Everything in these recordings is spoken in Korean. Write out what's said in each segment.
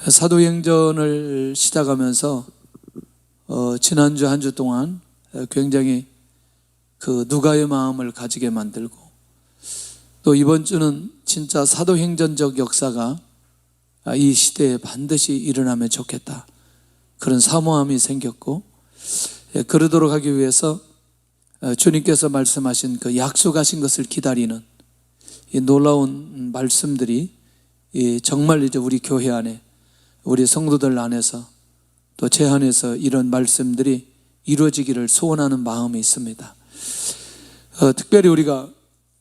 사도행전을 시작하면서 지난주 한 주 동안 굉장히 그 누가의 마음을 가지게 만들고, 또 이번 주는 진짜 사도행전적 역사가 이 시대에 반드시 일어나면 좋겠다, 그런 사모함이 생겼고, 그러도록 하기 위해서 주님께서 말씀하신 그 약속하신 것을 기다리는 이 놀라운 말씀들이 정말 이제 우리 교회 안에, 우리 성도들 안에서, 또 제 안에서 이런 말씀들이 이루어지기를 소원하는 마음이 있습니다. 특별히 우리가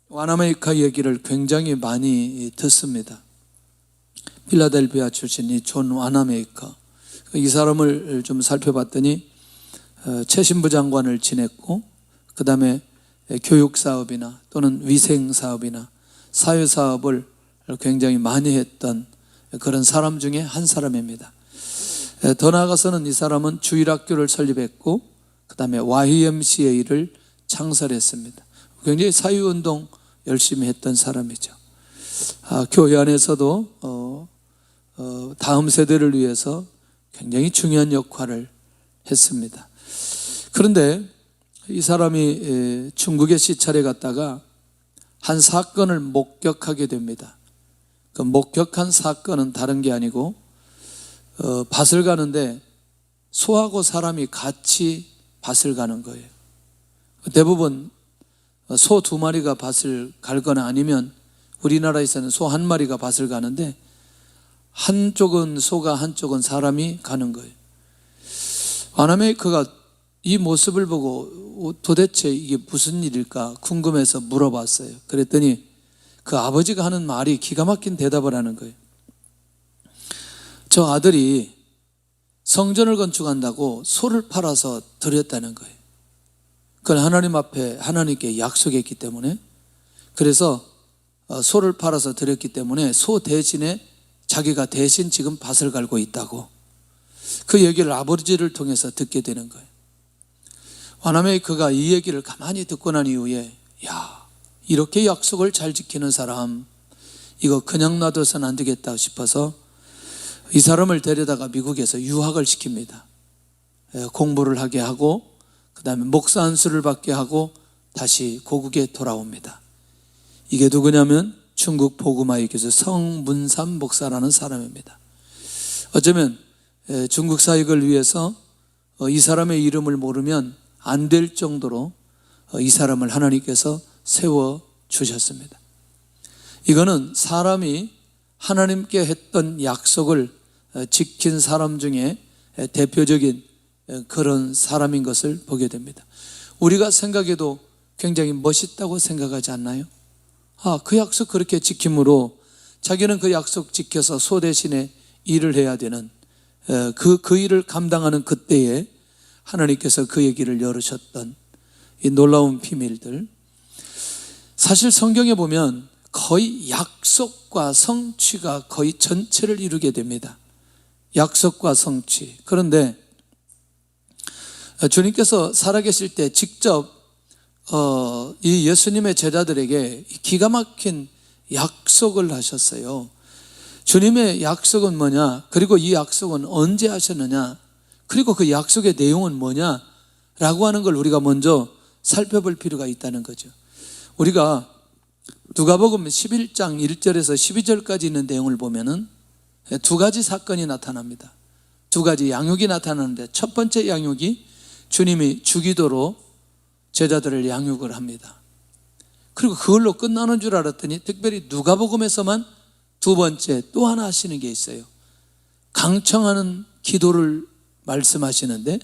와나메이카 얘기를 굉장히 많이 듣습니다. 필라델피아 출신이 존 와나메이카, 이 사람을 좀 살펴봤더니 최신부 장관을 지냈고, 그 다음에 교육사업이나 또는 위생사업이나 사회사업을 굉장히 많이 했던 그런 사람 중에 한 사람입니다. 더 나아가서는 이 사람은 주일학교를 설립했고, 그 다음에 YMCA를 창설했습니다. 굉장히 사회운동 열심히 했던 사람이죠. 교회 안에서도 다음 세대를 위해서 굉장히 중요한 역할을 했습니다. 그런데 이 사람이 중국의 시찰에 갔다가 한 사건을 목격하게 됩니다. 그 목격한 사건은 다른 게 아니고, 밭을 가는데 소하고 사람이 같이 밭을 가는 거예요. 대부분 소 2마리가 밭을 갈거나 아니면 우리나라에서는 소 1마리가 밭을 가는데, 한쪽은 소가 한쪽은 사람이 가는 거예요. 와나메이커가 이 모습을 보고 도대체 이게 무슨 일일까 궁금해서 물어봤어요. 그랬더니 그 아버지가 하는 말이 기가 막힌 대답을 하는 거예요. 저 아들이 성전을 건축한다고 소를 팔아서 드렸다는 거예요. 그건 하나님 앞에 하나님께 약속했기 때문에, 그래서 소를 팔아서 드렸기 때문에 소 대신에 자기가 대신 지금 밭을 갈고 있다고, 그 얘기를 아버지를 통해서 듣게 되는 거예요. 와나메이커가 이 얘기를 가만히 듣고 난 이후에, 야, 이렇게 약속을 잘 지키는 사람, 이거 그냥 놔둬서는 안 되겠다 싶어서 이 사람을 데려다가 미국에서 유학을 시킵니다. 공부를 하게 하고, 그 다음에 목사 안수를 받게 하고 다시 고국에 돌아옵니다. 이게 누구냐면 중국 복음화의 교수 성문삼 목사라는 사람입니다. 어쩌면 중국 사역을 위해서 이 사람의 이름을 모르면 안 될 정도로 이 사람을 하나님께서 세워주셨습니다. 이거는 사람이 하나님께 했던 약속을 지킨 사람 중에 대표적인 그런 사람인 것을 보게 됩니다. 우리가 생각해도 굉장히 멋있다고 생각하지 않나요? 그 약속 그렇게 지킴으로 자기는 그 약속 지켜서 소 대신에 일을 해야 되는 그 일을 감당하는 그때에 하나님께서 그 얘기를 열으셨던 이 놀라운 비밀들, 사실 성경에 보면 거의 약속과 성취가 거의 전체를 이루게 됩니다. 약속과 성취. 그런데 주님께서 살아계실 때 직접 이 예수님의 제자들에게 기가 막힌 약속을 하셨어요. 주님의 약속은 뭐냐, 그리고 이 약속은 언제 하셨느냐, 그리고 그 약속의 내용은 뭐냐 라고 하는 걸 우리가 먼저 살펴볼 필요가 있다는 거죠. 우리가 누가복음 11장 1절에서 12절까지 있는 내용을 보면은 2가지 사건이 나타납니다. 2가지 양육이 나타나는데, 첫 번째 양육이 주님이 주기도로 제자들을 양육을 합니다. 그리고 그걸로 끝나는 줄 알았더니 특별히 누가복음에서만 2번째 또 하나 하시는 게 있어요. 강청하는 기도를 말씀하시는데,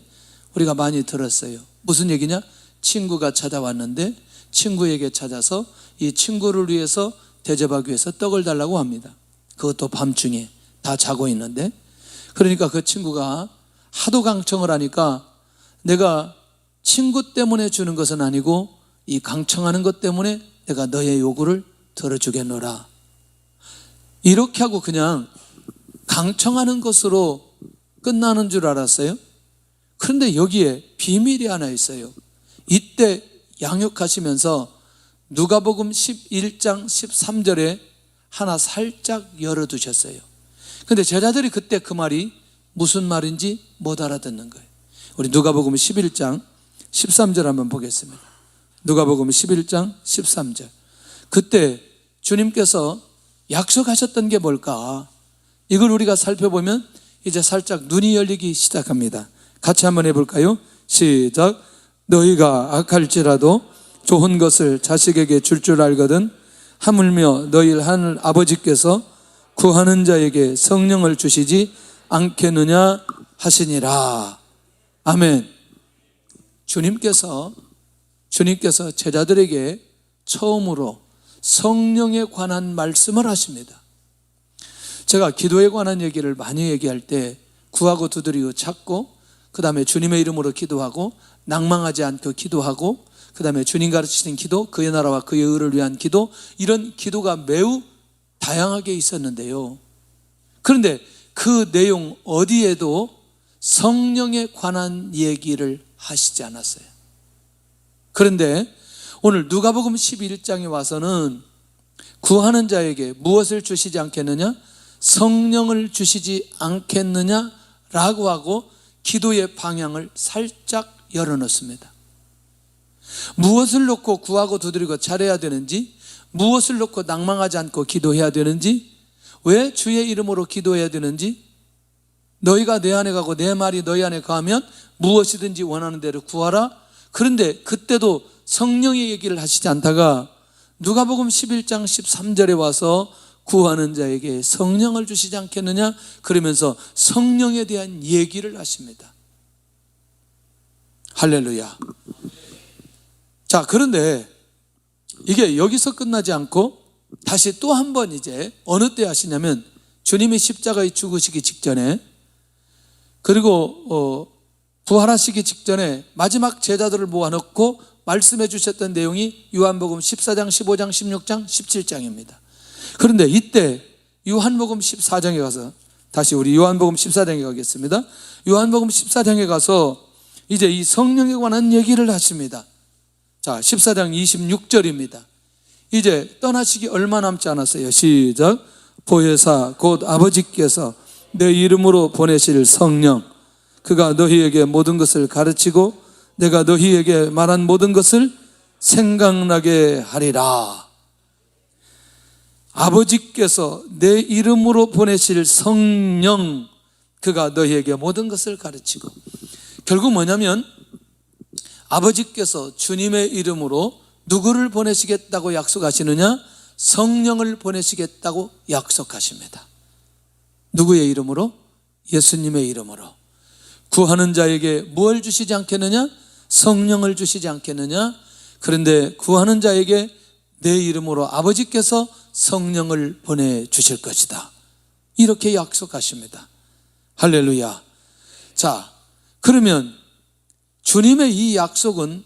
우리가 많이 들었어요. 무슨 얘기냐? 친구가 찾아왔는데 친구에게 찾아서 이 친구를 위해서 대접하기 위해서 떡을 달라고 합니다. 그것도 밤중에 다 자고 있는데, 그러니까 그 친구가 하도 강청을 하니까 내가 친구 때문에 주는 것은 아니고 이 강청하는 것 때문에 내가 너의 요구를 들어주겠노라, 이렇게 하고 그냥 강청하는 것으로 끝나는 줄 알았어요. 그런데 여기에 비밀이 하나 있어요. 이때 양육하시면서 누가복음 11장 13절에 하나 살짝 열어두셨어요. 근데 제자들이 그때 그 말이 무슨 말인지 못 알아듣는 거예요. 우리 누가복음 11장 13절 한번 보겠습니다. 누가복음 11장 13절. 그때 주님께서 약속하셨던 게 뭘까? 이걸 우리가 살펴보면 이제 살짝 눈이 열리기 시작합니다. 같이 한번 해볼까요? 시작. 너희가 악할지라도 좋은 것을 자식에게 줄 알거든 하물며 너희 하늘 아버지께서 구하는 자에게 성령을 주시지 않겠느냐 하시니라. 아멘. 주님께서 제자들에게 처음으로 성령에 관한 말씀을 하십니다. 제가 기도에 관한 얘기를 많이 얘기할 때 구하고 두드리고 찾고, 그 다음에 주님의 이름으로 기도하고, 낭망하지 않고 기도하고, 그 다음에 주님 가르치신 기도, 그의 나라와 그의 의를 위한 기도, 이런 기도가 매우 다양하게 있었는데요. 그런데 그 내용 어디에도 성령에 관한 얘기를 하시지 않았어요. 그런데 오늘 누가복음 11장에 와서는 구하는 자에게 무엇을 주시지 않겠느냐? 성령을 주시지 않겠느냐라고 하고 기도의 방향을 살짝 열어놓습니다. 무엇을 놓고 구하고 두드리고 잘해야 되는지, 무엇을 놓고 낭망하지 않고 기도해야 되는지, 왜 주의 이름으로 기도해야 되는지, 너희가 내 안에 가고 내 말이 너희 안에 가면 무엇이든지 원하는 대로 구하라. 그런데 그때도 성령의 얘기를 하시지 않다가 누가복음 11장 13절에 와서 구하는 자에게 성령을 주시지 않겠느냐, 그러면서 성령에 대한 얘기를 하십니다. 할렐루야. 자, 그런데 이게 여기서 끝나지 않고 다시 또 한 번 이제 어느 때 하시냐면 주님이 십자가에 죽으시기 직전에, 그리고 부활하시기 직전에 마지막 제자들을 모아놓고 말씀해 주셨던 내용이 요한복음 14장, 15장, 16장, 17장입니다. 그런데 이때 요한복음 14장에 가서, 다시 우리 요한복음 14장에 가겠습니다. 요한복음 14장에 가서 이제 이 성령에 관한 얘기를 하십니다. 자, 14장 26절입니다. 이제 떠나시기 얼마 남지 않았어요. 시작. 보혜사 곧 아버지께서 내 이름으로 보내실 성령, 그가 너희에게 모든 것을 가르치고 내가 너희에게 말한 모든 것을 생각나게 하리라. 아버지께서 내 이름으로 보내실 성령, 그가 너희에게 모든 것을 가르치고, 결국 뭐냐면 아버지께서 주님의 이름으로 누구를 보내시겠다고 약속하시느냐? 성령을 보내시겠다고 약속하십니다. 누구의 이름으로? 예수님의 이름으로. 구하는 자에게 무엇을 주시지 않겠느냐? 성령을 주시지 않겠느냐? 그런데 구하는 자에게 내 이름으로 아버지께서 성령을 보내주실 것이다, 이렇게 약속하십니다. 할렐루야. 자, 그러면 주님의 이 약속은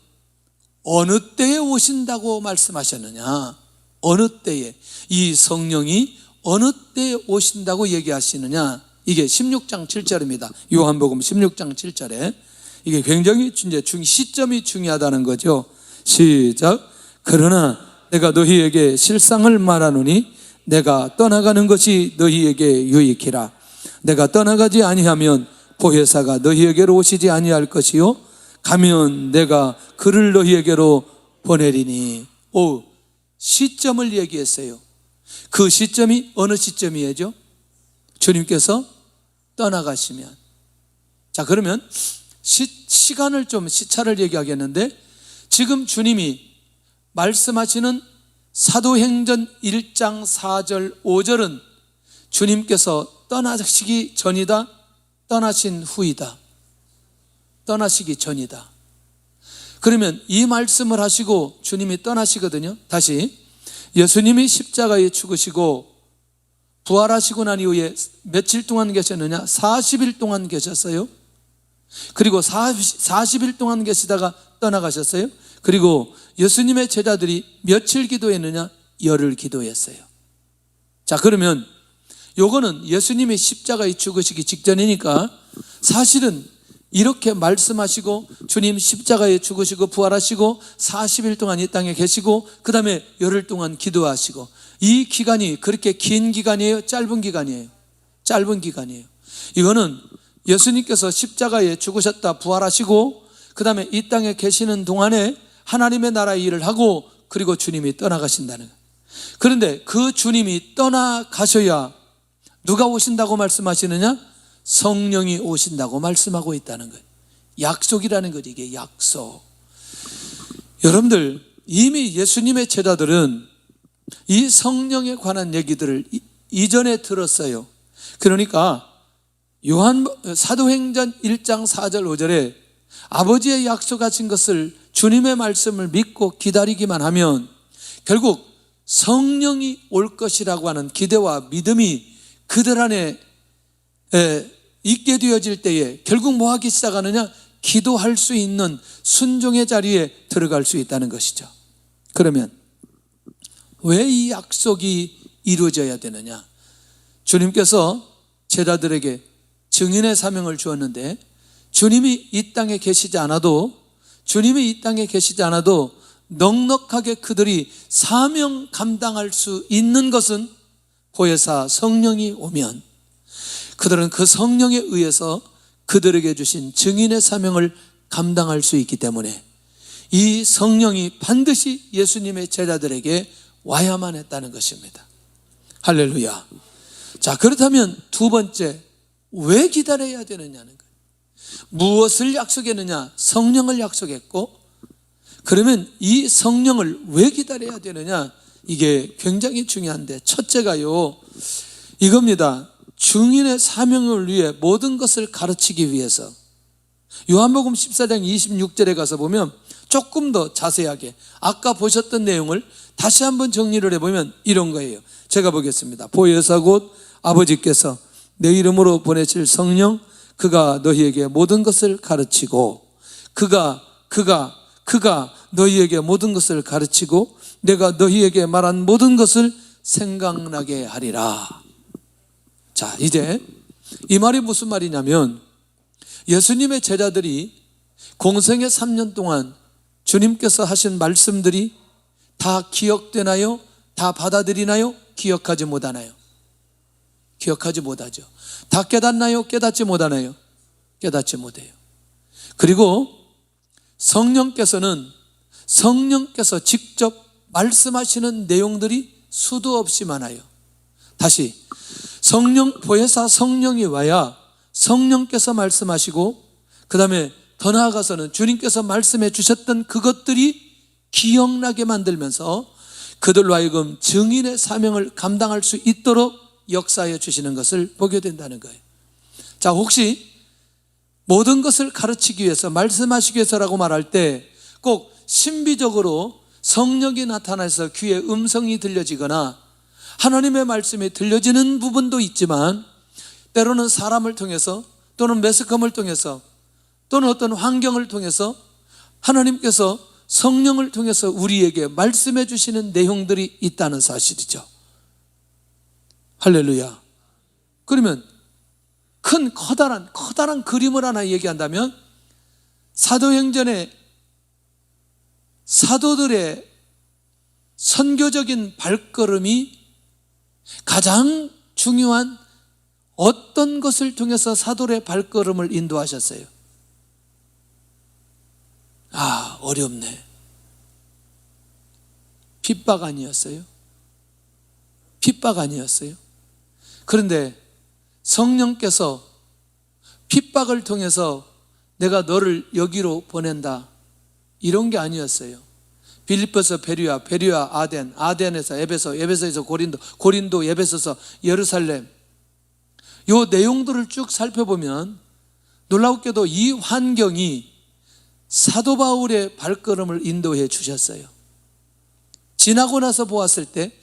어느 때에 오신다고 말씀하셨느냐? 어느 때에, 이 성령이 어느 때에 오신다고 얘기하시느냐? 이게 16장 7절입니다. 요한복음 16장 7절에 이게 굉장히 이제 시점이 중요하다는 거죠. 시작. 그러나 내가 너희에게 실상을 말하노니 내가 떠나가는 것이 너희에게 유익이라. 내가 떠나가지 아니하면 보혜사가 너희에게로 오시지 아니할 것이요 가면 내가 그를 너희에게로 보내리니. 오, 시점을 얘기했어요. 그 시점이 어느 시점이죠? 주님께서 떠나가시면. 자, 그러면 시간을 좀 시차를 얘기하겠는데, 지금 주님이 말씀하시는 사도행전 1장 4절 5절은 주님께서 떠나시기 전이다, 떠나신 후이다? 떠나시기 전이다. 그러면 이 말씀을 하시고 주님이 떠나시거든요. 다시, 예수님이 십자가에 죽으시고 부활하시고 난 이후에 며칠 동안 계셨느냐? 40일 동안 계셨어요. 그리고 40일 동안 계시다가 떠나가셨어요. 그리고 예수님의 제자들이 며칠 기도했느냐? 열흘 기도했어요. 자, 그러면 요거는 예수님이 십자가에 죽으시기 직전이니까 사실은 이렇게 말씀하시고 주님 십자가에 죽으시고 부활하시고 40일 동안 이 땅에 계시고 그 다음에 열흘 동안 기도하시고, 이 기간이 그렇게 긴 기간이에요? 짧은 기간이에요? 짧은 기간이에요. 이거는 예수님께서 십자가에 죽으셨다 부활하시고 그 다음에 이 땅에 계시는 동안에 하나님의 나라의 일을 하고 그리고 주님이 떠나가신다는 거예요. 그런데 그 주님이 떠나가셔야 누가 오신다고 말씀하시느냐? 성령이 오신다고 말씀하고 있다는 거예요. 약속이라는 거죠. 이게 약속. 여러분들, 이미 예수님의 제자들은 이 성령에 관한 얘기들을 이전에 들었어요. 그러니까 사도행전 1장 4절 5절에 아버지의 약속하신 것을 주님의 말씀을 믿고 기다리기만 하면 결국 성령이 올 것이라고 하는 기대와 믿음이 그들 안에 있게 되어질 때에 결국 뭐 하기 시작하느냐? 기도할 수 있는 순종의 자리에 들어갈 수 있다는 것이죠. 그러면 왜 이 약속이 이루어져야 되느냐? 주님께서 제자들에게 증인의 사명을 주었는데 주님이 이 땅에 계시지 않아도 넉넉하게 그들이 사명 감당할 수 있는 것은 보혜사 성령이 오면 그들은 그 성령에 의해서 그들에게 주신 증인의 사명을 감당할 수 있기 때문에 이 성령이 반드시 예수님의 제자들에게 와야만 했다는 것입니다. 할렐루야. 자, 그렇다면 두 번째, 왜 기다려야 되느냐는 거예요. 무엇을 약속했느냐? 성령을 약속했고, 그러면 이 성령을 왜 기다려야 되느냐? 이게 굉장히 중요한데, 첫째가요, 이겁니다. 증인의 사명을 위해 모든 것을 가르치기 위해서. 요한복음 14장 26절에 가서 보면 조금 더 자세하게 아까 보셨던 내용을 다시 한번 정리를 해보면 이런 거예요. 제가 보겠습니다. 보혜사 곧 아버지께서 내 이름으로 보내실 성령, 그가 너희에게 모든 것을 가르치고 그가 너희에게 모든 것을 가르치고 내가 너희에게 말한 모든 것을 생각나게 하리라. 자, 이제 이 말이 무슨 말이냐면 예수님의 제자들이 공생의 3년 동안 주님께서 하신 말씀들이 다 기억되나요? 다 받아들이나요? 기억하지 못하나요? 기억하지 못하죠. 다 깨닫나요? 깨닫지 못하나요? 깨닫지 못해요. 그리고 성령께서 직접 말씀하시는 내용들이 수도 없이 많아요. 다시 보혜사 성령이 와야 성령께서 말씀하시고 그 다음에 더 나아가서는 주님께서 말씀해 주셨던 그것들이 기억나게 만들면서 그들로 하여금 증인의 사명을 감당할 수 있도록 역사해 주시는 것을 보게 된다는 거예요. 자, 혹시 모든 것을 가르치기 위해서 말씀하시기 위해서라고 말할 때 꼭 신비적으로 성령이 나타나서 귀에 음성이 들려지거나 하나님의 말씀이 들려지는 부분도 있지만 때로는 사람을 통해서 또는 매스컴을 통해서 또는 어떤 환경을 통해서 하나님께서 성령을 통해서 우리에게 말씀해 주시는 내용들이 있다는 사실이죠. 할렐루야. 그러면 큰 커다란 그림을 하나 얘기한다면 사도행전의 사도들의 선교적인 발걸음이 가장 중요한 어떤 것을 통해서 사도의 발걸음을 인도하셨어요? 어렵네. 핍박 아니었어요? 핍박 아니었어요? 그런데 성령께서 핍박을 통해서 내가 너를 여기로 보낸다 이런 게 아니었어요. 빌립보서 베리아, 아덴, 아덴에서 에베소, 에베소에서 고린도, 고린도 에베소서 예루살렘, 이 내용들을 쭉 살펴보면 놀랍게도 이 환경이 사도 바울의 발걸음을 인도해 주셨어요. 지나고 나서 봤을 때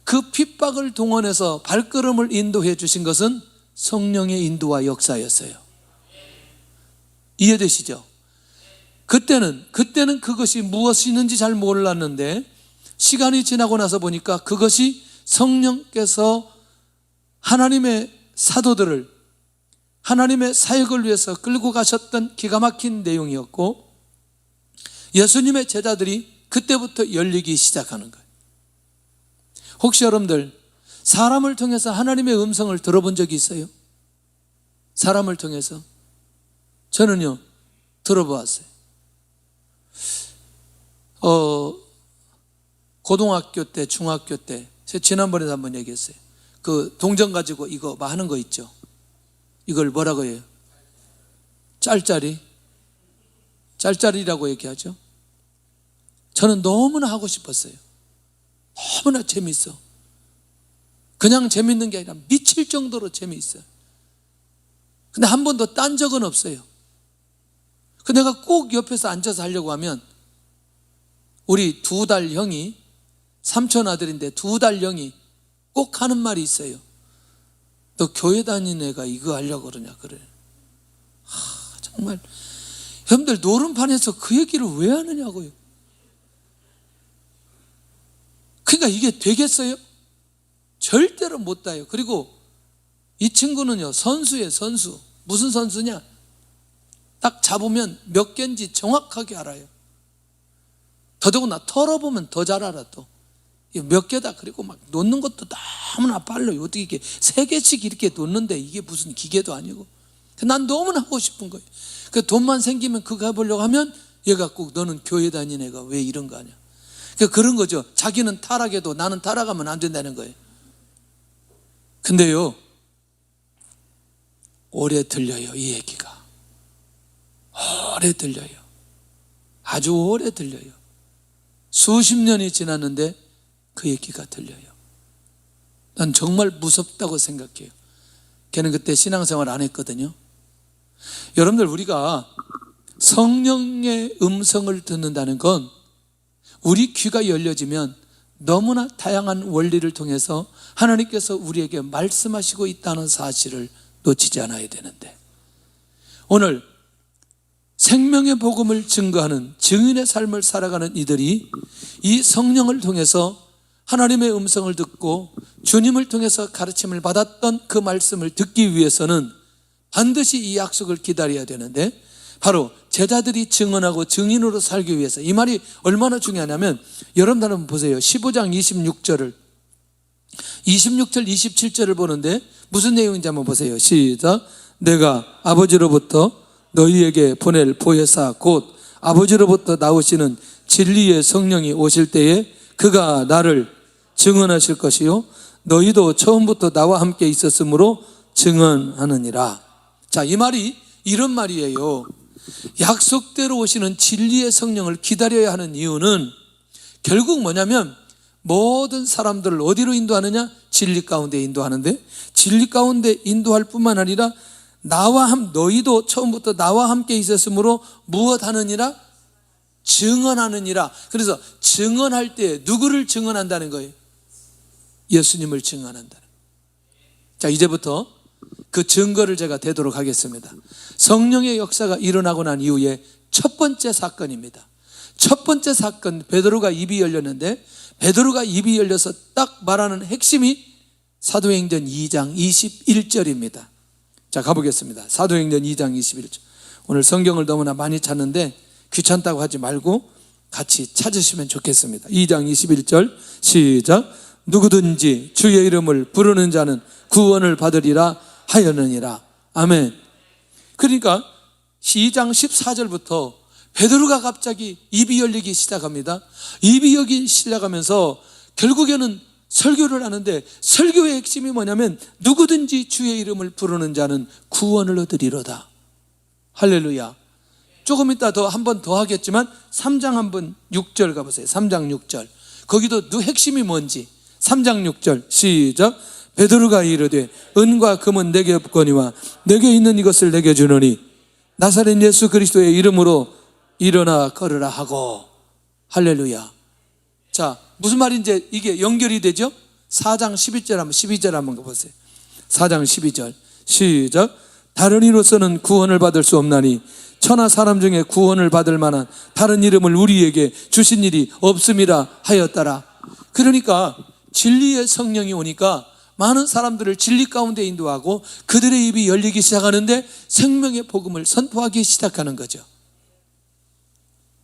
그 핍박을 동원해서 발걸음을 인도해 주신 것은 성령의 인도와 역사였어요. 이해되시죠? 그때는 그것이 무엇이는지 잘 몰랐는데 시간이 지나고 나서 보니까 그것이 성령께서 하나님의 사도들을 하나님의 사역을 위해서 끌고 가셨던 기가 막힌 내용이었고 예수님의 제자들이 그때부터 열리기 시작하는 거예요. 혹시 여러분들 사람을 통해서 하나님의 음성을 들어본 적이 있어요? 사람을 통해서? 저는요, 들어보았어요. 고등학교 때, 중학교 때, 제가 지난번에도 한번 얘기했어요. 그 동전 가지고 이거 뭐 하는 거 있죠? 이걸 뭐라고 해요? 짤짤이라고 얘기하죠. 저는 너무나 하고 싶었어요. 너무나 재밌어. 그냥 재밌는 게 아니라 미칠 정도로 재미있어요. 근데 한 번도 딴 적은 없어요. 그 내가 꼭 옆에서 앉아서 하려고 하면 우리 2달 형이, 삼촌 아들인데 2달 형이 꼭 하는 말이 있어요. 너 교회 다니는 애가 이거 하려고 그러냐 그래. 정말 여러분들 노름판에서 그 얘기를 왜 하느냐고요. 그러니까 이게 되겠어요? 절대로 못 따요. 그리고 이 친구는요, 선수예요. 선수. 무슨 선수냐? 딱 잡으면 몇 개인지 정확하게 알아요. 더더구나 털어보면 더 잘 알아. 또 몇 개다. 그리고 막 놓는 것도 너무나 빨라요. 어떻게 이렇게 3개씩 이렇게 놓는데 이게 무슨 기계도 아니고. 난 너무나 하고 싶은 거예요. 그 돈만 생기면 그거 해보려고 하면 얘가 꼭 너는 교회 다니는 애가 왜 이런 거 하냐. 그런 거죠. 자기는 타락해도 나는 타락하면 안 된다는 거예요. 근데요, 오래 들려요. 이 얘기가 오래 들려요. 아주 오래 들려요. 수십 년이 지났는데 그 얘기가 들려요. 난 정말 무섭다고 생각해요. 걔는 그때 신앙생활 안 했거든요. 여러분들, 우리가 성령의 음성을 듣는다는 건 우리 귀가 열려지면 너무나 다양한 원리를 통해서 하나님께서 우리에게 말씀하시고 있다는 사실을 놓치지 않아야 되는데, 오늘 생명의 복음을 증거하는 증인의 삶을 살아가는 이들이 이 성령을 통해서 하나님의 음성을 듣고 주님을 통해서 가르침을 받았던 그 말씀을 듣기 위해서는 반드시 이 약속을 기다려야 되는데, 바로 제자들이 증언하고 증인으로 살기 위해서, 이 말이 얼마나 중요하냐면, 여러분들 한번 보세요. 15장 26절 27절을 보는데 무슨 내용인지 한번 보세요. 시작. 내가 아버지로부터 너희에게 보낼 보혜사 곧 아버지로부터 나오시는 진리의 성령이 오실 때에 그가 나를 증언하실 것이요 너희도 처음부터 나와 함께 있었으므로 증언하느니라. 자, 이 말이 이런 말이에요. 약속대로 오시는 진리의 성령을 기다려야 하는 이유는 결국 뭐냐면, 모든 사람들을 어디로 인도하느냐? 진리 가운데 인도하는데, 진리 가운데 인도할 뿐만 아니라 너희도 처음부터 나와 함께 있었으므로 무엇 하느니라? 증언하느니라. 그래서 증언할 때 누구를 증언한다는 거예요? 예수님을 증언한다는 거예요. 자, 이제부터 그 증거를 제가 대도록 하겠습니다. 성령의 역사가 일어나고 난 이후에 첫 번째 사건입니다. 첫 번째 사건, 베드로가 입이 열렸는데, 베드로가 입이 열려서 딱 말하는 핵심이 사도행전 2장 21절입니다. 자, 가보겠습니다. 사도행전 2장 21절. 오늘 성경을 너무나 많이 찾는데 귀찮다고 하지 말고 같이 찾으시면 좋겠습니다. 2장 21절 시작. 누구든지 주의 이름을 부르는 자는 구원을 받으리라 하였느니라. 아멘. 그러니까 2장 14절부터 베드로가 갑자기 입이 열리기 시작합니다. 입이 열리기 시작하면서 결국에는 설교를 하는데, 설교의 핵심이 뭐냐면 누구든지 주의 이름을 부르는 자는 구원을 얻으리로다. 할렐루야. 조금 이따 한 번 더 하겠지만 3장 한번 6절 가보세요. 3장 6절. 거기도 핵심이 뭔지. 3장 6절 시작. 베드로가 이르되 은과 금은 내게 없거니와 내게 있는 이것을 내게 주노니 나사렛 예수 그리스도의 이름으로 일어나 걸으라 하고. 할렐루야. 자, 무슨 말인지 이게 연결이 되죠? 4장 12절 한번 가보세요. 4장 12절 시작. 다른 이로서는 구원을 받을 수 없나니 천하 사람 중에 구원을 받을 만한 다른 이름을 우리에게 주신 일이 없음이라 하였더라. 그러니까 진리의 성령이 오니까 많은 사람들을 진리 가운데 인도하고 그들의 입이 열리기 시작하는데 생명의 복음을 선포하기 시작하는 거죠.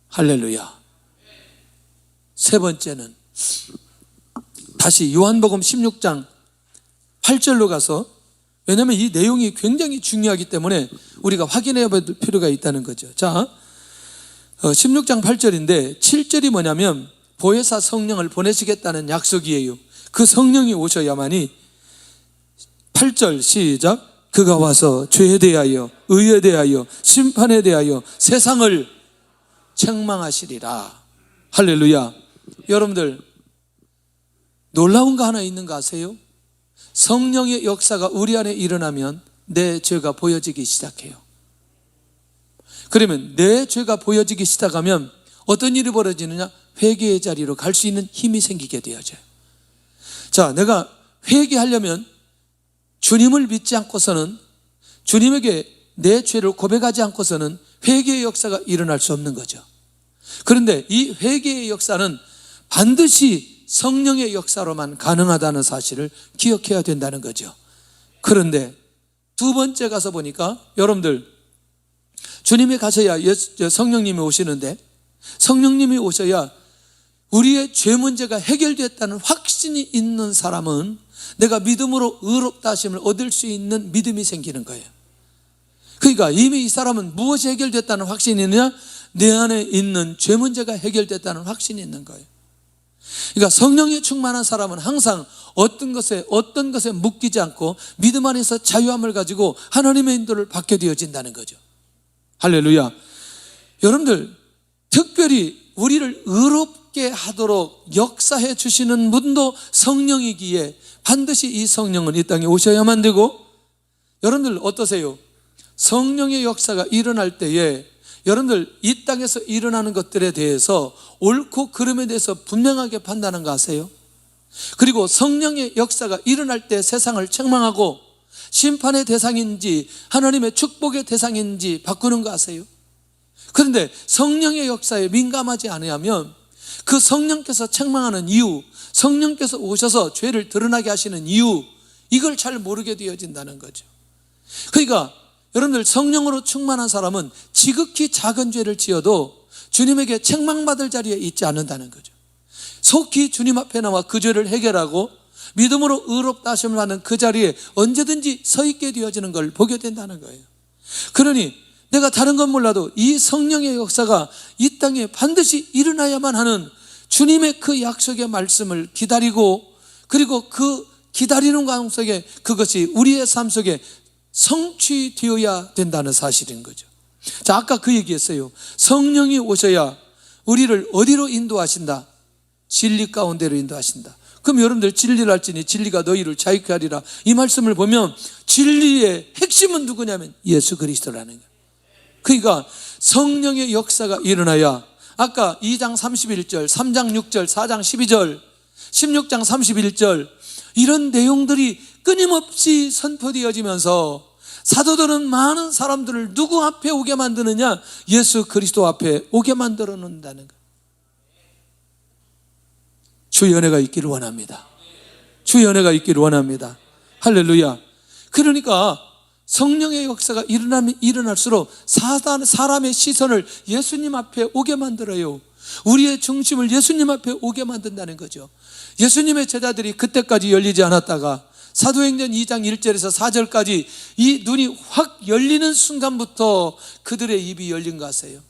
할렐루야. 세 번째는 다시 요한복음 16장 8절로 가서, 왜냐하면 이 내용이 굉장히 중요하기 때문에 우리가 확인해 볼 필요가 있다는 거죠. 자, 16장 8절인데 7절이 뭐냐면 보혜사 성령을 보내시겠다는 약속이에요. 그 성령이 오셔야만이, 8절 시작, 그가 와서 죄에 대하여 의에 대하여 심판에 대하여 세상을 책망하시리라. 할렐루야. 여러분들, 놀라운 거 하나 있는 거 아세요? 성령의 역사가 우리 안에 일어나면 내 죄가 보여지기 시작해요. 그러면 내 죄가 보여지기 시작하면 어떤 일이 벌어지느냐? 회개의 자리로 갈 수 있는 힘이 생기게 되어져요. 자, 내가 회개하려면 주님을 믿지 않고서는, 주님에게 내 죄를 고백하지 않고서는 회개의 역사가 일어날 수 없는 거죠. 그런데 이 회개의 역사는 반드시 성령의 역사로만 가능하다는 사실을 기억해야 된다는 거죠. 그런데 두 번째 가서 보니까, 여러분들, 주님이 가셔야 성령님이 오시는데, 성령님이 오셔야 우리의 죄 문제가 해결됐다는 확신이 있는 사람은 내가 믿음으로 의롭다 하심을 얻을 수 있는 믿음이 생기는 거예요. 그러니까 이미 이 사람은 무엇이 해결됐다는 확신이 있느냐? 내 안에 있는 죄 문제가 해결됐다는 확신이 있는 거예요. 그러니까 성령에 충만한 사람은 항상 어떤 것에 묶이지 않고 믿음 안에서 자유함을 가지고 하나님의 인도를 받게 되어진다는 거죠. 할렐루야. 여러분들, 특별히 우리를 의롭게 하도록 역사해 주시는 분도 성령이기에 반드시 이 성령은 이 땅에 오셔야만 되고, 여러분들 어떠세요? 성령의 역사가 일어날 때에 여러분들 이 땅에서 일어나는 것들에 대해서 옳고 그름에 대해서 분명하게 판단한 거 아세요? 그리고 성령의 역사가 일어날 때 세상을 책망하고 심판의 대상인지 하나님의 축복의 대상인지 바꾸는 거 아세요? 그런데 성령의 역사에 민감하지 않으면 그 성령께서 책망하는 이유, 성령께서 오셔서 죄를 드러나게 하시는 이유, 이걸 잘 모르게 되어진다는 거죠. 그러니까 여러분들, 성령으로 충만한 사람은 지극히 작은 죄를 지어도 주님에게 책망받을 자리에 있지 않는다는 거죠. 속히 주님 앞에 나와 그 죄를 해결하고 믿음으로 의롭다 하심을 받는 그 자리에 언제든지 서 있게 되어지는 걸 보게 된다는 거예요. 그러니 내가 다른 건 몰라도 이 성령의 역사가 이 땅에 반드시 일어나야만 하는 주님의 그 약속의 말씀을 기다리고, 그리고 그 기다리는 과정 속에 그것이 우리의 삶 속에 성취되어야 된다는 사실인 거죠. 자, 아까 그 얘기했어요. 성령이 오셔야 우리를 어디로 인도하신다? 진리 가운데로 인도하신다. 그럼 여러분들, 진리를 알지니 진리가 너희를 자유케 하리라, 이 말씀을 보면 진리의 핵심은 누구냐면 예수 그리스도라는 거예요. 그러니까 성령의 역사가 일어나야, 아까 2장 31절, 3장 6절, 4장 12절, 16장 31절, 이런 내용들이 끊임없이 선포되어지면서 사도들은 많은 사람들을 누구 앞에 오게 만드느냐? 예수 그리스도 앞에 오게 만들어 놓는다는 거예요. 주의 은혜가 있기를 원합니다. 주의 은혜가 있기를 원합니다. 할렐루야. 그러니까 성령의 역사가 일어나면 일어날수록 사람의 시선을 예수님 앞에 오게 만들어요. 우리의 중심을 예수님 앞에 오게 만든다는 거죠. 예수님의 제자들이 그때까지 열리지 않았다가 사도행전 2장 1절에서 4절까지 이 눈이 확 열리는 순간부터 그들의 입이 열린 거 아세요?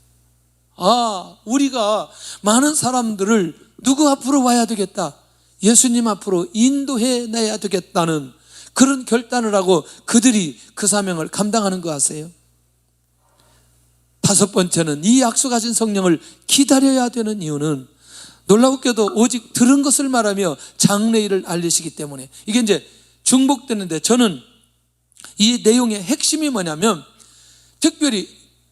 아, 우리가 많은 사람들을 누구 앞으로 와야 되겠다, 예수님 앞으로 인도해내야 되겠다는 그런 결단을 하고 그들이 그 사명을 감당하는 거 아세요? 다섯 번째는 이 약속하신 성령을 기다려야 되는 이유는, 놀라웠게도 오직 들은 것을 말하며 장래일을 알리시기 때문에. 이게 이제 중복되는데, 저는 이 내용의 핵심이 뭐냐면, 특별히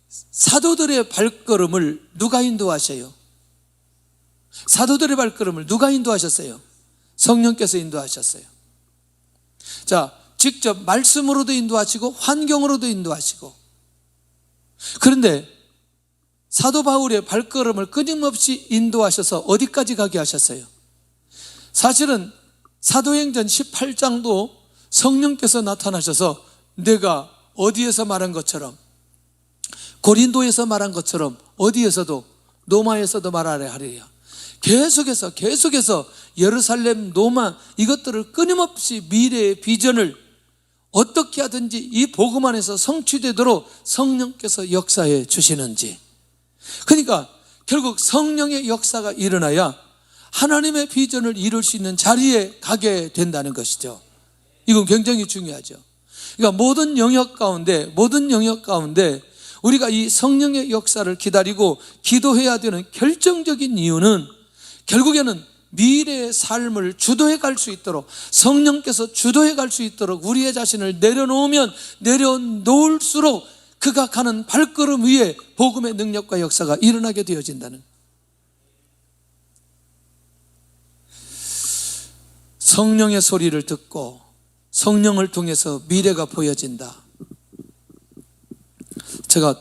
사도들의 발걸음을 누가 인도하셔요? 사도들의 발걸음을 누가 인도하셨어요? 성령께서 인도하셨어요. 자, 직접 말씀으로도 인도하시고 환경으로도 인도하시고. 그런데 사도 바울의 발걸음을 끊임없이 인도하셔서 어디까지 가게 하셨어요? 사실은 사도행전 18장도 성령께서 나타나셔서 내가 어디에서 말한 것처럼, 고린도에서 말한 것처럼 어디에서도, 로마에서도 말하려 하리라. 계속해서 예루살렘, 로마 이것들을 끊임없이 미래의 비전을 어떻게 하든지 이 복음 안에서 성취되도록 성령께서 역사해 주시는지. 그러니까 결국 성령의 역사가 일어나야 하나님의 비전을 이룰 수 있는 자리에 가게 된다는 것이죠. 이건 굉장히 중요하죠. 그러니까 모든 영역 가운데 우리가 이 성령의 역사를 기다리고 기도해야 되는 결정적인 이유는 결국에는 미래의 삶을 주도해 갈 수 있도록, 성령께서 주도해 갈 수 있도록 우리의 자신을 내려놓으면 내려놓을수록 그가 가는 발걸음 위에 복음의 능력과 역사가 일어나게 되어진다는. 성령의 소리를 듣고 성령을 통해서 미래가 보여진다. 제가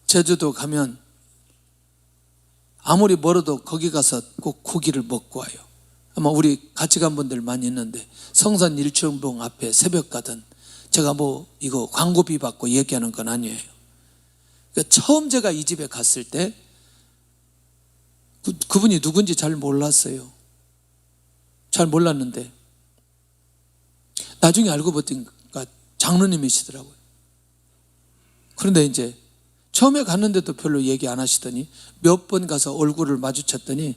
제주도 가면 아무리 멀어도 거기 가서 꼭 고기를 먹고 와요. 아마 우리 같이 간 분들 많이 있는데, 성산 일출봉 앞에 새벽 가든, 제가 이거 광고비 받고 얘기하는 건 아니에요. 그러니까 처음 제가 이 집에 갔을 때 그분이 누군지 잘 몰랐어요. 잘 몰랐는데 나중에 알고 보니까 장로님이시더라고요. 그런데 이제 처음에 갔는데도 별로 얘기 안 하시더니 몇 번 가서 얼굴을 마주쳤더니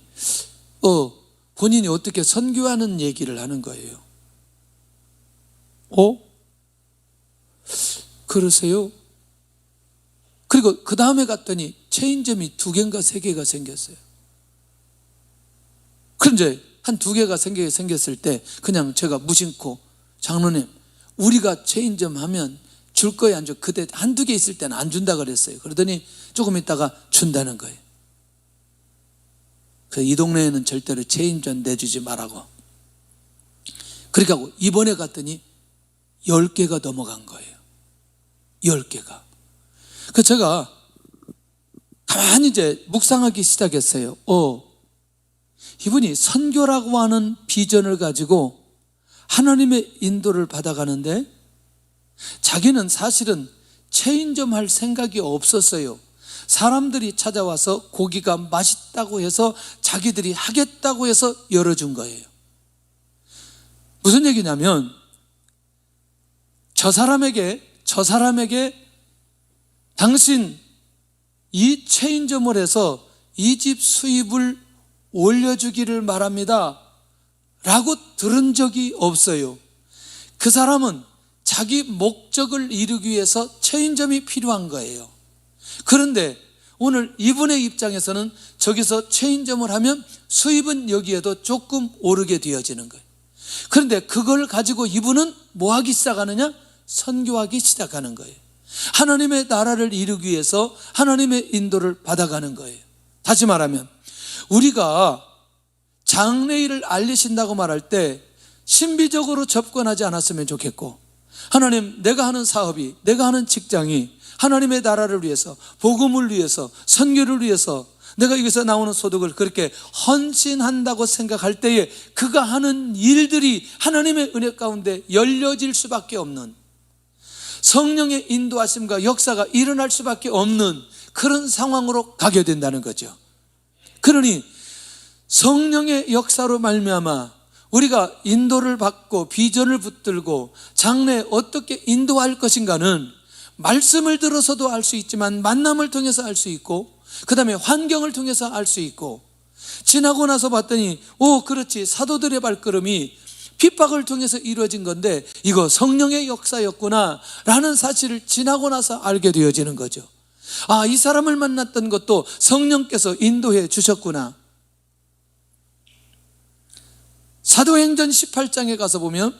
본인이 어떻게 선교하는 얘기를 하는 거예요. 그러세요? 그리고 그 다음에 갔더니 체인점이 2개인가 3개가 생겼어요. 그런데 한 2개가 생겼을 때 그냥 제가 무심코, 장로님, 우리가 체인점 하면 줄 거야 안 줘? 그때 1-2개 있을 때는 안 준다 그랬어요. 그러더니 조금 있다가 준다는 거예요. 이 동네에는 절대로 체인점 내주지 말라고. 그러니까 이번에 갔더니 10개가 넘어간 거예요. 10개가. 그래서 제가 가만히 이제 묵상하기 시작했어요. 이분이 선교라고 하는 비전을 가지고 하나님의 인도를 받아가는데 자기는 사실은 체인점 할 생각이 없었어요. 사람들이 찾아와서 고기가 맛있다고 해서 자기들이 하겠다고 해서 열어준 거예요. 무슨 얘기냐면 저 사람에게 당신 이 체인점을 해서 이 집 수입을 올려주기를 바랍니다 라고 들은 적이 없어요. 그 사람은 자기 목적을 이루기 위해서 체인점이 필요한 거예요. 그런데 오늘 이분의 입장에서는 저기서 체인점을 하면 수입은 여기에도 조금 오르게 되어지는 거예요. 그런데 그걸 가지고 이분은 뭐 하기 시작하느냐? 선교하기 시작하는 거예요. 하나님의 나라를 이루기 위해서 하나님의 인도를 받아가는 거예요. 다시 말하면 우리가 장래일을 알리신다고 말할 때 신비적으로 접근하지 않았으면 좋겠고, 하나님, 내가 하는 사업이, 내가 하는 직장이 하나님의 나라를 위해서, 복음을 위해서, 선교를 위해서 내가 여기서 나오는 소득을 그렇게 헌신한다고 생각할 때에 그가 하는 일들이 하나님의 은혜 가운데 열려질 수밖에 없는, 성령의 인도하심과 역사가 일어날 수밖에 없는 그런 상황으로 가게 된다는 거죠. 그러니 성령의 역사로 말미암아 우리가 인도를 받고 비전을 붙들고 장래에 어떻게 인도할 것인가는 말씀을 들어서도 알 수 있지만 만남을 통해서 알 수 있고, 그 다음에 환경을 통해서 알 수 있고, 지나고 나서 봤더니 그렇지, 사도들의 발걸음이 핍박을 통해서 이루어진 건데 이거 성령의 역사였구나 라는 사실을 지나고 나서 알게 되어지는 거죠. 이 사람을 만났던 것도 성령께서 인도해 주셨구나. 사도행전 18장에 가서 보면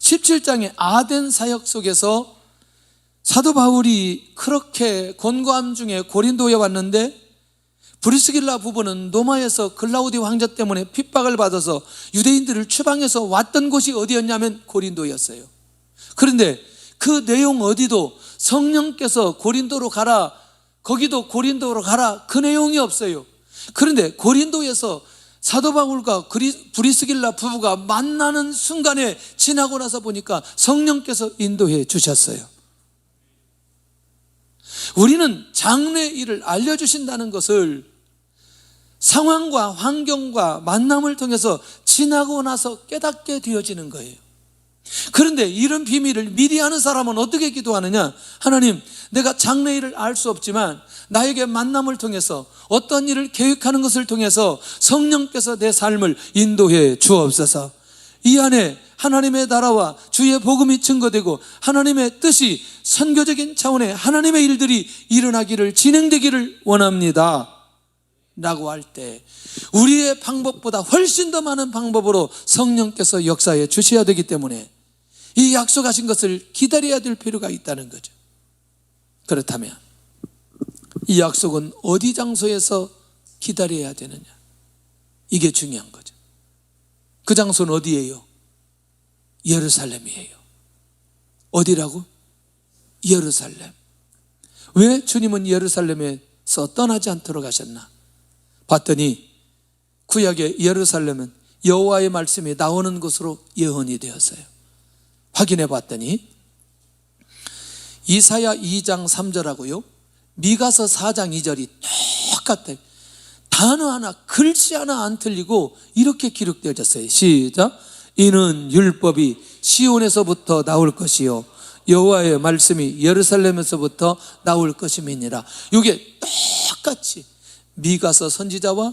17장의 아덴 사역 속에서 사도 바울이 그렇게 곤고함 중에 고린도에 왔는데, 브리스길라 부부는 로마에서 글라우디 황제 때문에 핍박을 받아서 유대인들을 추방해서 왔던 곳이 어디였냐면 고린도였어요. 그런데 그 내용 어디도 성령께서 고린도로 가라, 거기도 고린도로 가라, 그 내용이 없어요. 그런데 고린도에서 사도 바울과 브리스길라 부부가 만나는 순간에 지나고 나서 보니까 성령께서 인도해 주셨어요. 우리는 장래 일을 알려주신다는 것을 상황과 환경과 만남을 통해서 지나고 나서 깨닫게 되어지는 거예요. 그런데 이런 비밀을 미리 아는 사람은 어떻게 기도하느냐? 하나님, 내가 장래일을 알 수 없지만 나에게 만남을 통해서 어떤 일을 계획하는 것을 통해서 성령께서 내 삶을 인도해 주옵소서. 이 안에 하나님의 나라와 주의 복음이 증거되고 하나님의 뜻이 선교적인 차원의 하나님의 일들이 일어나기를, 진행되기를 원합니다 라고 할 때 우리의 방법보다 훨씬 더 많은 방법으로 성령께서 역사해 주셔야 되기 때문에 이 약속하신 것을 기다려야 될 필요가 있다는 거죠. 그렇다면 이 약속은 어디 장소에서 기다려야 되느냐? 이게 중요한 거죠. 그 장소는 어디예요? 예루살렘이에요. 어디라고? 예루살렘. 왜 주님은 예루살렘에서 떠나지 않도록 하셨나? 봤더니 구약의 예루살렘은 여호와의 말씀이 나오는 곳으로 예언이 되었어요. 확인해 봤더니 이사야 2장 3절하고요 미가서 4장 2절이 똑같아요. 단어 하나, 글씨 하나 안 틀리고 이렇게 기록되어졌어요. 시작. 이는 율법이 시온에서부터 나올 것이요 여호와의 말씀이 예루살렘에서부터 나올 것임이니라. 이게 똑같이 미가서 선지자와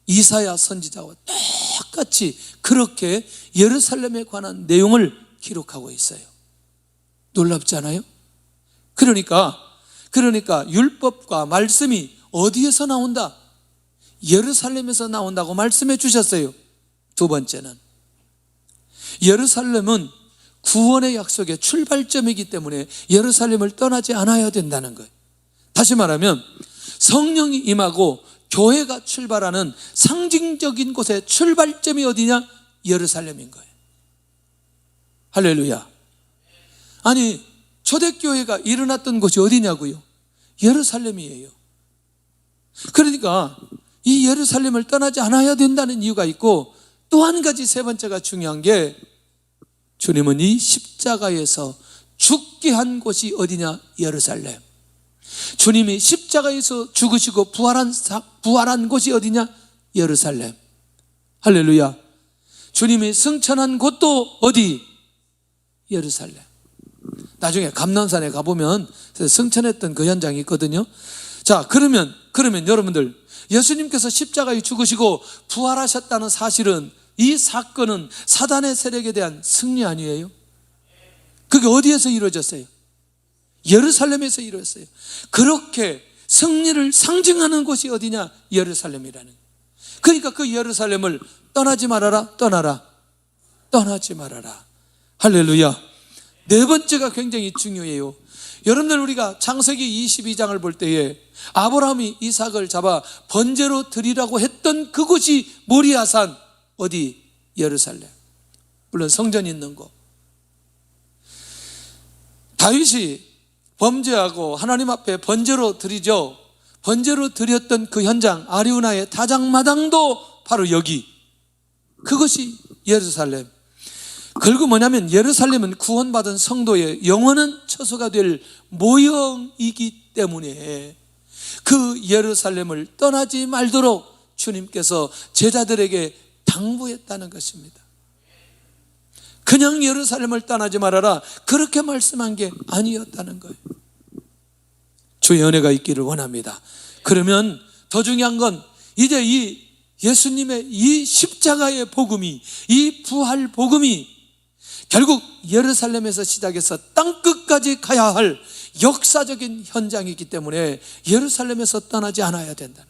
이사야 선지자와 똑같이 그렇게 예루살렘에 관한 내용을 기록하고 있어요. 놀랍지 않아요? 그러니까 율법과 말씀이 어디에서 나온다? 예루살렘에서 나온다고 말씀해 주셨어요. 두 번째는 예루살렘은 구원의 약속의 출발점이기 때문에 예루살렘을 떠나지 않아야 된다는 거예요. 다시 말하면 성령이 임하고 교회가 출발하는 상징적인 곳의 출발점이 어디냐? 예루살렘인 거예요. 할렐루야. 아니, 초대교회가 일어났던 곳이 어디냐고요? 예루살렘이에요. 그러니까 이 예루살렘을 떠나지 않아야 된다는 이유가 있고, 또 한 가지 세 번째가 중요한 게 주님은 이 십자가에서 죽게 한 곳이 어디냐? 예루살렘. 주님이 십자가에서 죽으시고 부활한 곳이 어디냐? 예루살렘. 할렐루야. 주님이 승천한 곳도 어디? 예루살렘. 나중에 감난산에 가보면 승천했던 그 현장이 있거든요. 자, 그러면 여러분들, 예수님께서 십자가에 죽으시고 부활하셨다는 사실은, 이 사건은 사단의 세력에 대한 승리 아니에요? 그게 어디에서 이루어졌어요? 예루살렘에서 이루어졌어요. 그렇게 승리를 상징하는 곳이 어디냐? 예루살렘이라는. 그러니까 그 예루살렘을 떠나지 말아라. 떠나지 말아라. 할렐루야. 네 번째가 굉장히 중요해요. 여러분들, 우리가 창세기 22장을 볼 때에 아브라함이 이삭을 잡아 번제로 드리라고 했던 그곳이 모리아산, 어디? 예루살렘. 물론 성전이 있는 곳. 다윗이 범죄하고 하나님 앞에 번제로 드리죠. 번제로 드렸던 그 현장, 아리우나의 다장마당도 바로 여기, 그것이 예루살렘. 결국 뭐냐면 예루살렘은 구원받은 성도의 영원한 처소가 될 모형이기 때문에 그 예루살렘을 떠나지 말도록 주님께서 제자들에게 당부했다는 것입니다. 그냥 예루살렘을 떠나지 말아라, 그렇게 말씀한 게 아니었다는 거예요. 주의 은혜가 있기를 원합니다. 그러면 더 중요한 건 이제 이 예수님의 이 십자가의 복음이, 이 부활 복음이 결국 예루살렘에서 시작해서 땅끝까지 가야 할 역사적인 현장이기 때문에 예루살렘에서 떠나지 않아야 된다는,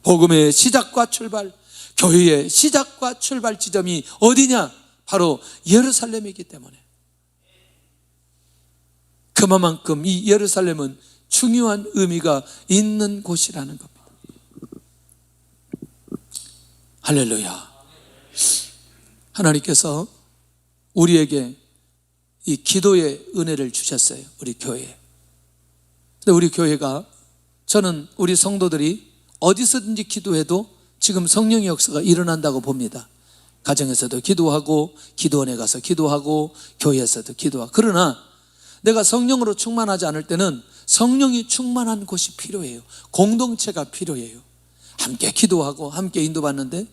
복음의 시작과 출발, 교회의 시작과 출발 지점이 어디냐? 바로 예루살렘이기 때문에, 그만큼 이 예루살렘은 중요한 의미가 있는 곳이라는 겁니다. 할렐루야. 하나님께서 우리에게 이 기도의 은혜를 주셨어요. 우리 교회에. 근데 우리 교회가, 저는 우리 성도들이 어디서든지 기도해도 지금 성령의 역사가 일어난다고 봅니다. 가정에서도 기도하고, 기도원에 가서 기도하고, 교회에서도 기도하고. 그러나 내가 성령으로 충만하지 않을 때는 성령이 충만한 곳이 필요해요. 공동체가 필요해요. 함께 기도하고 함께 인도받는데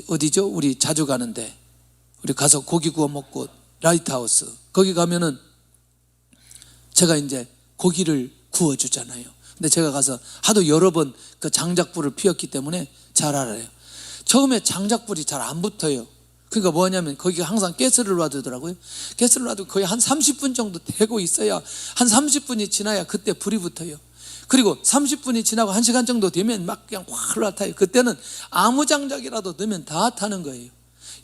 어디죠? 우리 자주 가는데 우리 가서 고기 구워 먹고 라이트하우스 거기 가면은 제가 이제 고기를 구워주잖아요. 근데 제가 가서 하도 여러 번 그 장작불을 피웠기 때문에 잘 알아요. 처음에 장작불이 잘 안 붙어요. 그러니까 뭐냐면 거기가 항상 가스를 놔두더라고요. 가스를 놔두고 거의 한 30분 정도 되고 있어야 한 30분이 지나야 그때 불이 붙어요. 그리고 30분이 지나고 1시간 정도 되면 막 그냥 확 올라타요. 그때는 아무 장작이라도 넣으면 다 타는 거예요.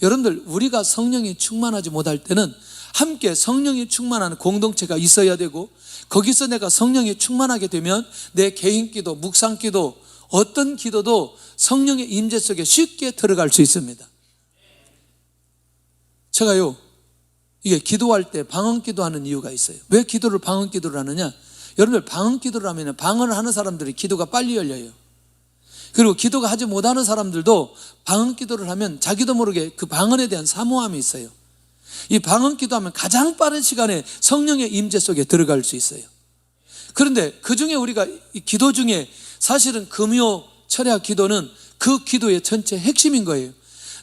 여러분들, 우리가 성령이 충만하지 못할 때는 함께 성령이 충만한 공동체가 있어야 되고, 거기서 내가 성령이 충만하게 되면 내 개인 기도, 묵상 기도, 어떤 기도도 성령의 임재 속에 쉽게 들어갈 수 있습니다. 제가요, 이게 기도할 때 방언 기도하는 이유가 있어요. 왜 기도를 방언 기도를 하느냐? 여러분들, 방언 기도를 하면 방언을 하는 사람들이 기도가 빨리 열려요. 그리고 기도가 하지 못하는 사람들도 방언 기도를 하면 자기도 모르게 그 방언에 대한 사모함이 있어요. 이 방언 기도하면 가장 빠른 시간에 성령의 임재 속에 들어갈 수 있어요. 그런데 그 중에 우리가 이 기도 중에 사실은 금요 철야 기도는 그 기도의 전체 핵심인 거예요.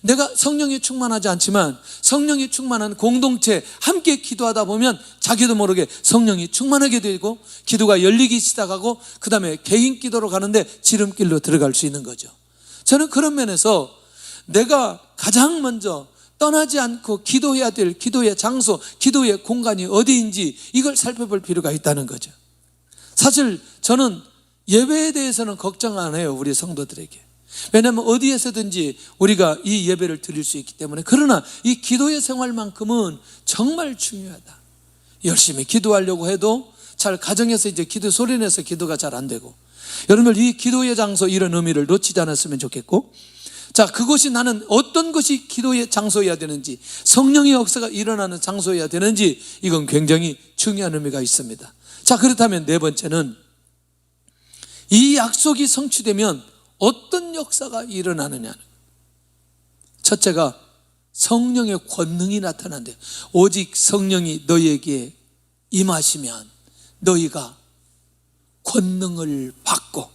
내가 성령이 충만하지 않지만 성령이 충만한 공동체 함께 기도하다 보면 자기도 모르게 성령이 충만하게 되고 기도가 열리기 시작하고 그 다음에 개인 기도로 가는데 지름길로 들어갈 수 있는 거죠. 저는 그런 면에서 내가 가장 먼저 떠나지 않고 기도해야 될 기도의 장소, 기도의 공간이 어디인지 이걸 살펴볼 필요가 있다는 거죠. 사실 저는 예배에 대해서는 걱정 안 해요, 우리 성도들에게. 왜냐하면 어디에서든지 우리가 이 예배를 드릴 수 있기 때문에. 그러나 이 기도의 생활만큼은 정말 중요하다. 열심히 기도하려고 해도 잘 가정에서 이제 기도 소리 내서 기도가 잘 안 되고, 여러분들 이 기도의 장소 이런 의미를 놓치지 않았으면 좋겠고, 자, 그것이 나는 어떤 것이 기도의 장소여야 되는지, 성령의 역사가 일어나는 장소여야 되는지, 이건 굉장히 중요한 의미가 있습니다. 자, 그렇다면 네 번째는 이 약속이 성취되면 어떤 역사가 일어나느냐. 첫째가 성령의 권능이 나타난대요. 오직 성령이 너희에게 임하시면 너희가 권능을 받고.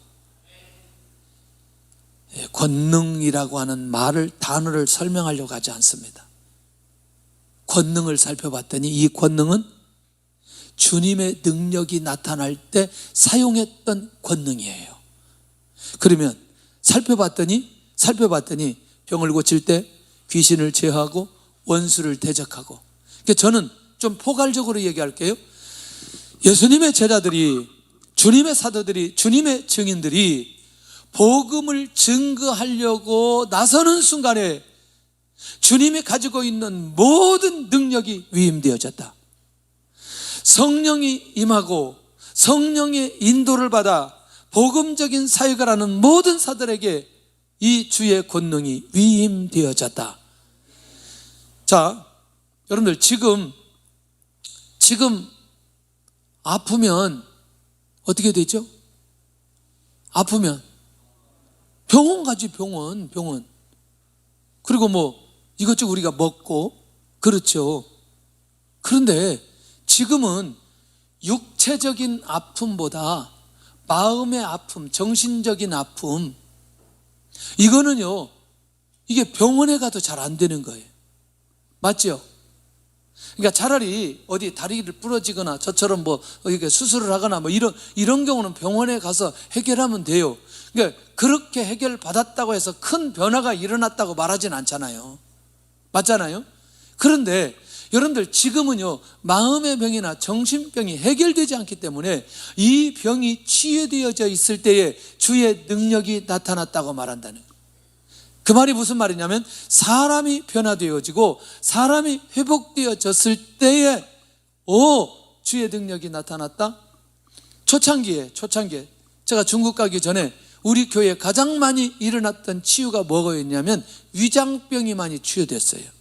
권능이라고 하는 단어를 설명하려고 하지 않습니다. 권능을 살펴봤더니 이 권능은 주님의 능력이 나타날 때 사용했던 권능이에요. 그러면 살펴봤더니 병을 고칠 때 귀신을 제어하고 원수를 대적하고. 그러니까 저는 좀 포괄적으로 얘기할게요. 예수님의 제자들이, 주님의 사도들이, 주님의 증인들이 복음을 증거하려고 나서는 순간에 주님이 가지고 있는 모든 능력이 위임되어졌다. 성령이 임하고 성령의 인도를 받아 복음적인 사역을 하는 모든 사들에게 이 주의 권능이 위임되어졌다. 자, 여러분들, 지금 아프면 어떻게 되죠? 아프면 병원 가지, 병원. 그리고 뭐 이것저것 우리가 먹고, 그렇죠. 그런데 지금은 육체적인 아픔보다 마음의 아픔, 정신적인 아픔, 이거는요, 이게 병원에 가도 잘 안 되는 거예요. 맞죠? 그러니까 차라리 어디 다리를 부러지거나 저처럼 뭐 이렇게 수술을 하거나 뭐 이런 경우는 병원에 가서 해결하면 돼요. 그러니까 그렇게 해결받았다고 해서 큰 변화가 일어났다고 말하진 않잖아요. 맞잖아요? 그런데 여러분들, 지금은요, 마음의 병이나 정신병이 해결되지 않기 때문에 이 병이 치유되어져 있을 때에 주의 능력이 나타났다고 말한다는 거예요. 그 말이 무슨 말이냐면, 사람이 변화되어지고 사람이 회복되어졌을 때에 주의 능력이 나타났다. 초창기에 제가 중국 가기 전에 우리 교회에 가장 많이 일어났던 치유가 뭐였냐면 위장병이 많이 치유됐어요.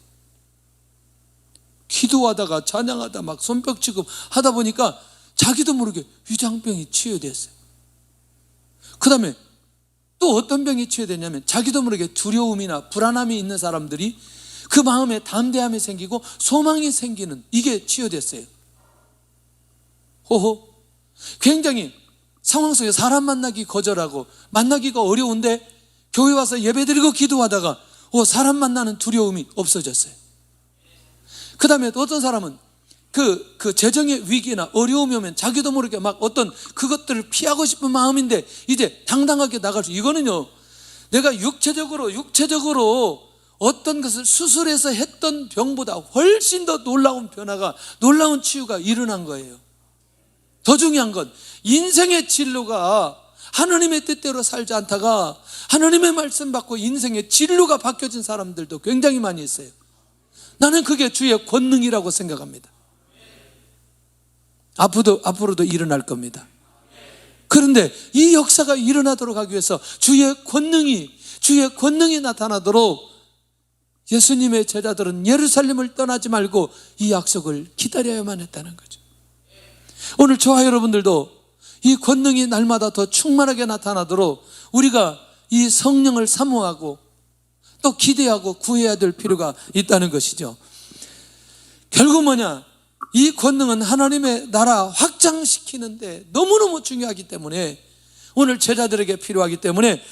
기도하다가 찬양하다 막 손뼉 치고 하다 보니까 자기도 모르게 위장병이 치유됐어요. 그 다음에 또 어떤 병이 치유됐냐면 자기도 모르게 두려움이나 불안함이 있는 사람들이 그 마음에 담대함이 생기고 소망이 생기는, 이게 치유됐어요. 굉장히 상황 속에 사람 만나기 거절하고 만나기가 어려운데 교회 와서 예배드리고 기도하다가 사람 만나는 두려움이 없어졌어요. 그 다음에 또 어떤 사람은 그 재정의 위기나 어려움이 오면 자기도 모르게 막 어떤 그것들을 피하고 싶은 마음인데 이제 당당하게 나갈 수, 이거는요, 내가 육체적으로 어떤 것을 수술해서 했던 병보다 훨씬 더 놀라운 변화가, 놀라운 치유가 일어난 거예요. 더 중요한 건 인생의 진로가 하나님의 뜻대로 살지 않다가 하나님의 말씀 받고 인생의 진로가 바뀌어진 사람들도 굉장히 많이 있어요. 나는 그게 주의 권능이라고 생각합니다. 앞으로도 일어날 겁니다. 그런데 이 역사가 일어나도록 하기 위해서 주의 권능이 나타나도록 예수님의 제자들은 예루살렘을 떠나지 말고 이 약속을 기다려야만 했다는 거죠. 오늘 저와 여러분들도 이 권능이 날마다 더 충만하게 나타나도록 우리가 이 성령을 사모하고 또 기대하고 구해야 될 필요가 있다는 것이죠. 결국 뭐냐? 이 권능은 하나님의 나라 확장시키는데 너무너무 중요하기 때문에, 오늘 제자들에게 필요하기 때문에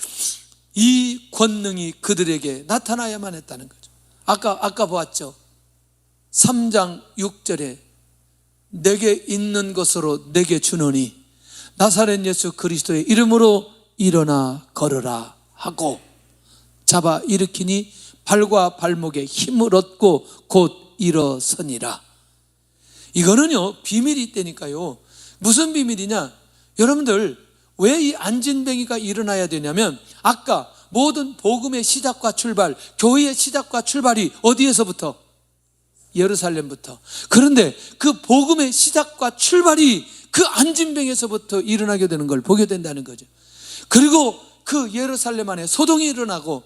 이 권능이 그들에게 나타나야만 했다는 거죠. 아까 보았죠. 3장 6절에 내게 있는 것으로 내게 주노니 나사렛 예수 그리스도의 이름으로 일어나 걸으라 하고 잡아 일으키니 발과 발목에 힘을 얻고 곧 일어서니라. 이거는요, 비밀이 있다니까요. 무슨 비밀이냐? 여러분들, 왜 이 안진뱅이가 일어나야 되냐면, 아까 모든 복음의 시작과 출발, 교회의 시작과 출발이 어디에서부터? 예루살렘부터. 그런데 그 복음의 시작과 출발이 그 안진뱅에서부터 일어나게 되는 걸 보게 된다는 거죠. 그리고 그 예루살렘 안에 소동이 일어나고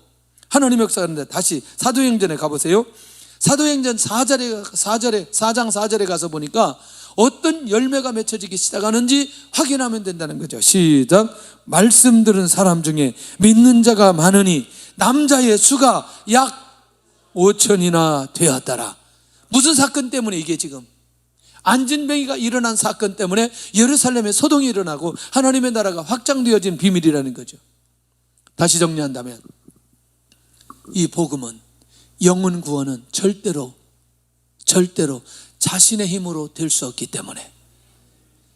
하나님의 역사가 있는데, 다시 사도행전에 가보세요. 사도행전 4장 4절에 가서 보니까 어떤 열매가 맺혀지기 시작하는지 확인하면 된다는 거죠. 시작. 말씀 들은 사람 중에 믿는 자가 많으니 남자의 수가 약 5천이나 되었더라. 무슨 사건 때문에 이게 지금? 안진뱅이가 일어난 사건 때문에 예루살렘에 소동이 일어나고 하나님의 나라가 확장되어진 비밀이라는 거죠. 다시 정리한다면 이 복음은, 영혼 구원은 절대로 자신의 힘으로 될 수 없기 때문에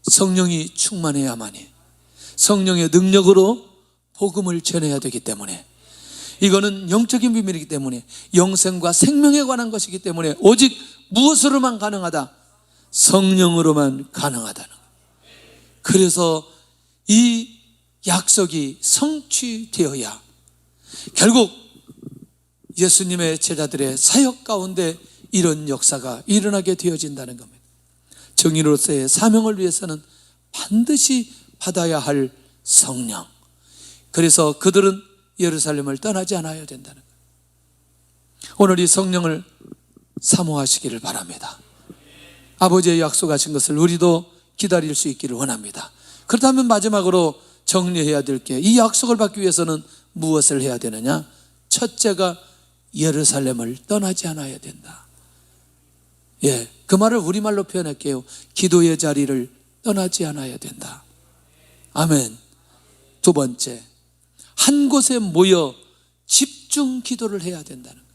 성령이 충만해야만이, 성령의 능력으로 복음을 전해야 되기 때문에, 이거는 영적인 비밀이기 때문에, 영생과 생명에 관한 것이기 때문에 오직 무엇으로만 가능하다? 성령으로만 가능하다는 거예요. 그래서 이 약속이 성취되어야 결국 예수님의 제자들의 사역 가운데 이런 역사가 일어나게 되어진다는 겁니다. 정인으로서의 사명을 위해서는 반드시 받아야 할 성령. 그래서 그들은 예루살렘을 떠나지 않아야 된다는 거예요. 오늘 이 성령을 사모하시기를 바랍니다. 아버지의 약속하신 것을 우리도 기다릴 수 있기를 원합니다. 그렇다면 마지막으로 정리해야 될 게, 이 약속을 받기 위해서는 무엇을 해야 되느냐? 첫째가 예루살렘을 떠나지 않아야 된다. 그 말을 우리말로 표현할게요. 기도의 자리를 떠나지 않아야 된다. 아멘. 두 번째, 한 곳에 모여 집중 기도를 해야 된다는 거예요.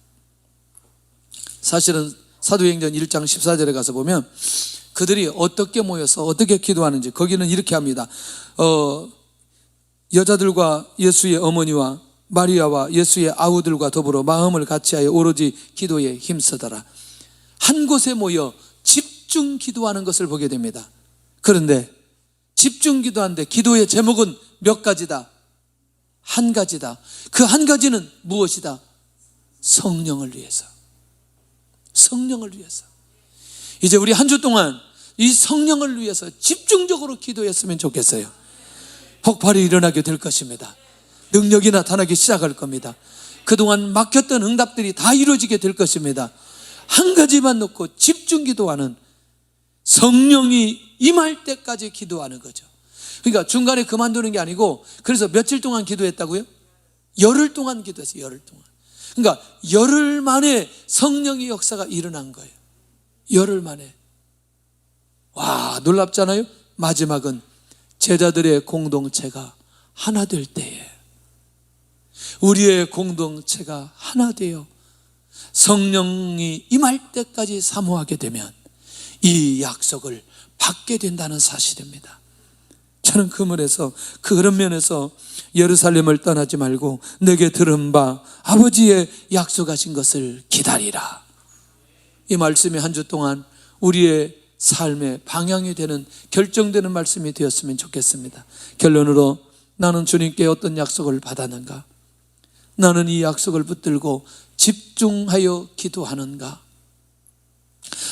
사실은 사도행전 1장 14절에 가서 보면 그들이 어떻게 모여서 어떻게 기도하는지, 거기는 이렇게 합니다. 여자들과 예수의 어머니와 마리아와 예수의 아우들과 더불어 마음을 같이하여 오로지 기도에 힘쓰더라. 한 곳에 모여 집중 기도하는 것을 보게 됩니다. 그런데 집중 기도하는데 기도의 제목은 몇 가지다? 한 가지다. 그 한 가지는 무엇이다? 성령을 위해서. 성령을 위해서. 이제 우리 한 주 동안 이 성령을 위해서 집중적으로 기도했으면 좋겠어요. 폭발이 일어나게 될 것입니다. 능력이 나타나기 시작할 겁니다. 그동안 막혔던 응답들이 다 이루어지게 될 것입니다. 한 가지만 놓고 집중 기도하는, 성령이 임할 때까지 기도하는 거죠. 그러니까 중간에 그만두는 게 아니고, 그래서 며칠 동안 기도했다고요? 열흘 동안 기도했어요. 열흘 동안. 그러니까 열흘 만에 성령의 역사가 일어난 거예요. 열흘 만에. 와, 놀랍잖아요. 마지막은 제자들의 공동체가 하나 될 때에, 우리의 공동체가 하나 되어 성령이 임할 때까지 사모하게 되면 이 약속을 받게 된다는 사실입니다. 저는 그런 면에서 예루살렘을 떠나지 말고 내게 들은 바 아버지의 약속하신 것을 기다리라. 이 말씀이 한 주 동안 우리의 삶의 방향이 되는, 결정되는 말씀이 되었으면 좋겠습니다. 결론으로, 나는 주님께 어떤 약속을 받았는가? 나는 이 약속을 붙들고 집중하여 기도하는가?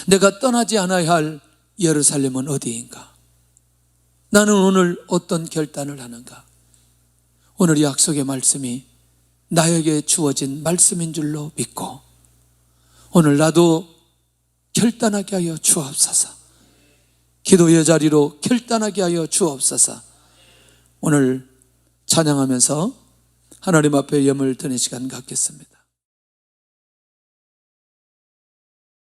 내가 떠나지 않아야 할 예루살렘은 어디인가? 나는 오늘 어떤 결단을 하는가? 오늘 이 약속의 말씀이 나에게 주어진 말씀인 줄로 믿고 오늘 나도 결단하게 하여 주옵소서. 기도의 자리로 결단하게 하여 주옵소서. 오늘 찬양하면서 하나님 앞에 염을 드는 시간 갖겠습니다.